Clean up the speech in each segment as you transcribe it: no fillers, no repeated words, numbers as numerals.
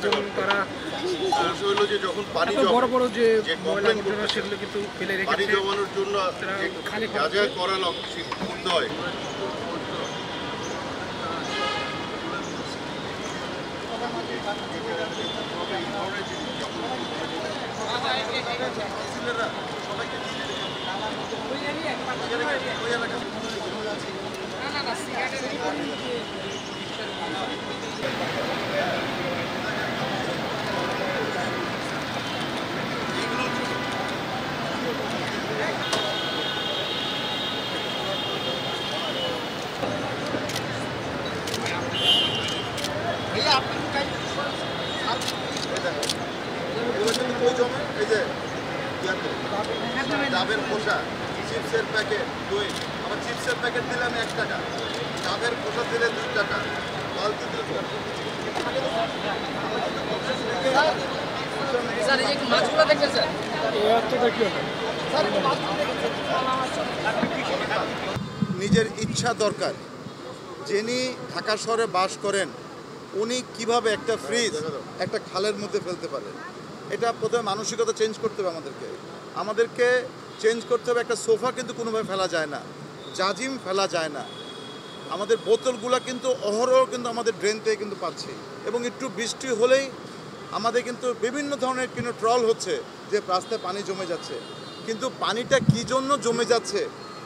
এবং তারা যখন পানি বড় বড় যে ময়লা আবর্জনা সেগুলো কিন্তু ফেলে রেখেছে। পানি জমানোর জন্য যা যা করা করতে হয় এই যে ডাবের খোসা, চিপসের প্যাকেট 2, আবার চিপসের প্যাকেট দিলাম 1 টাকা, ডাবের খোসা দিলে 2 টাকা, বালতি দিলে নিজের ইচ্ছা দরকার। যিনি ঢাকা শহরে বাস করেন উনি কিভাবে একটা ফ্রিজ একটা খালের মধ্যে ফেলতে পারেন? এটা প্রথমে মানসিকতা চেঞ্জ করতে হবে। আমাদেরকে চেঞ্জ করতে হবে। একটা সোফা কিন্তু কোনোভাবে ফেলা যায় না, জাজিম ফেলা যায় না। আমাদের বোতলগুলো কিন্তু অহরহ কিন্তু আমাদের ড্রেন থেকে কিন্তু পাচ্ছি, এবং একটু বৃষ্টি হলেই আমাদের কিন্তু বিভিন্ন ধরনের কিন্তু ট্রল হচ্ছে যে রাস্তায় পানি জমে যাচ্ছে, কিন্তু পানিটা কী জন্য জমে যাচ্ছে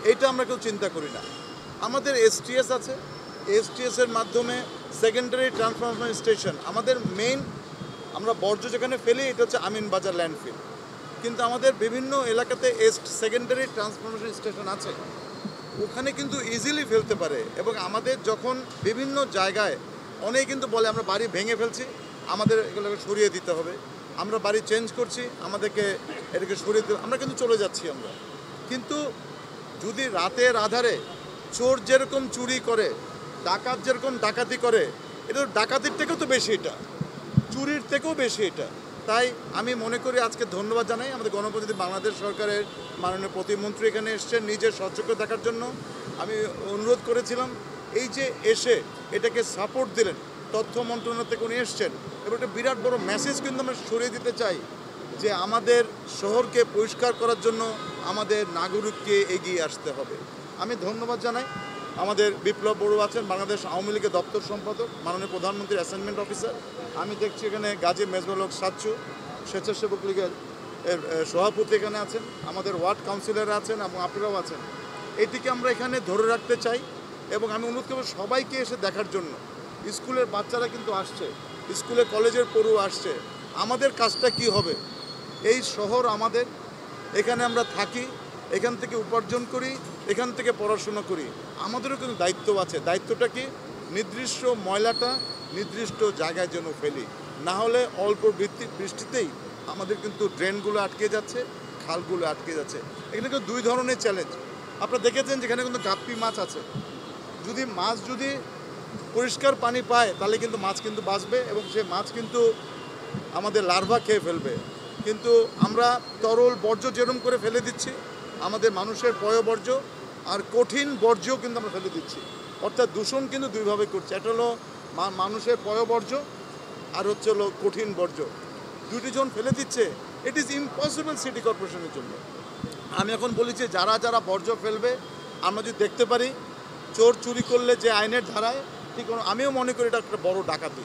এইটা আমরা কেউ চিন্তা করি না। আমাদের এসটিএস আছে, এসটিএসের মাধ্যমে সেকেন্ডারি ট্রান্সফরমেশন স্টেশন আমাদের মেইন। আমরা বর্জ্য যেখানে ফেলি এটা হচ্ছে আমিনবাজার ল্যান্ডফিল, কিন্তু আমাদের বিভিন্ন এলাকাতে সেকেন্ডারি ট্রান্সফরমেশন স্টেশন আছে, ওখানে কিন্তু ইজিলি ফেলতে পারে। এবং আমাদের যখন বিভিন্ন জায়গায় অনেকে কিন্তু বলে আমরা বাড়ি ভেঙে ফেলছি, আমাদের এগুলোকে সরিয়ে দিতে হবে, আমরা বাড়ি চেঞ্জ করছি, আমাদেরকে এটাকে সরিয়ে দিতে, আমরা কিন্তু চলে যাচ্ছি আমরা। কিন্তু যদি রাতের আধারে চোর যেরকম চুরি করে, ডাকাত যেরকম ডাকাতি করে, এটা তো ডাকাতির থেকেও তো বেশি, এটা চুরির থেকেও বেশি এটা। তাই আমি মনে করি আজকে ধন্যবাদ জানাই আমাদের গণপ্রজাতন্ত্রী বাংলাদেশ সরকারের মাননীয় প্রতিমন্ত্রী এখানে এসছেন নিজের সচক্ষে দেখার জন্য। আমি অনুরোধ করেছিলাম এই যে এসে এটাকে সাপোর্ট দিলেন, তথ্য মন্ত্রণালয় থেকে উনি এসছেন, এবং একটা বিরাট বড় মেসেজ কিন্তু আমরা ছড়িয়ে দিতে চাই যে আমাদের শহরকে পরিষ্কার করার জন্য আমাদের নাগরিককে এগিয়ে আসতে হবে। আমি ধন্যবাদ জানাই আমাদের বিপ্লব বড়ুয়া আছেন, বাংলাদেশ আওয়ামী লীগের দপ্তর সম্পাদক, মাননীয় প্রধানমন্ত্রীর অ্যাসাইনমেন্ট অফিসার। আমি দেখছি এখানে গাজী মেজবাউল হক সাচ্চু স্বেচ্ছাসেবক লীগের সভাপতি এখানে আছেন, আমাদের ওয়ার্ড কাউন্সিলররা আছেন, এবং আপনারাও আছেন। এটিকে আমরা এখানে ধরে রাখতে চাই, এবং আমি অনুরোধ করব সবাইকে এসে দেখার জন্য। স্কুলের বাচ্চারা কিন্তু আসছে, স্কুলে কলেজের পড়ুয়া আসছে। আমাদের কাজটা কি হবে? এই শহর আমাদের, এখানে আমরা থাকি, এখান থেকে উপার্জন করি, এখান থেকে পড়াশোনা করি। আমাদেরও কিন্তু দায়িত্ব আছে। দায়িত্বটা কি? নির্দিষ্ট ময়লাটা নির্দিষ্ট জায়গায় যেন ফেলি, না হলে অল্প বৃষ্টিতেই আমাদের কিন্তু ড্রেনগুলো আটকে যাচ্ছে, খালগুলো আটকে যাচ্ছে। এখানে কিন্তু 2 ধরনের চ্যালেঞ্জ আপনারা দেখেছেন, যেখানে কিন্তু গাপ্পি মাছ আছে। মাছ যদি পরিষ্কার পানি পায় তাহলে কিন্তু মাছ কিন্তু বাঁচবে, এবং সে মাছ কিন্তু আমাদের লার্ভা খেয়ে ফেলবে। কিন্তু আমরা তরল বর্জ্য যেরকম করে ফেলে দিচ্ছি, আমাদের মানুষের পয়ঃবর্জ্য আর কঠিন বর্জ্যও কিন্তু আমরা ফেলে দিচ্ছি। অর্থাৎ দূষণ কিন্তু 2 ভাবে করছে। একটা হলো মানুষের পয়ঃবর্জ্য, আর হচ্ছে হলো কঠিন বর্জ্য। 2টি জন ফেলে দিচ্ছে। ইট ইজ ইম্পসিবল সিটি কর্পোরেশনের জন্য। আমি এখন বলেছি যারা যারা বর্জ্য ফেলবে, আমরা যদি দেখতে পারি চোর চুরি করলে যে আইনের ধারায়, ঠিক আমিও মনে করি এটা একটা বড় ডাকাতি।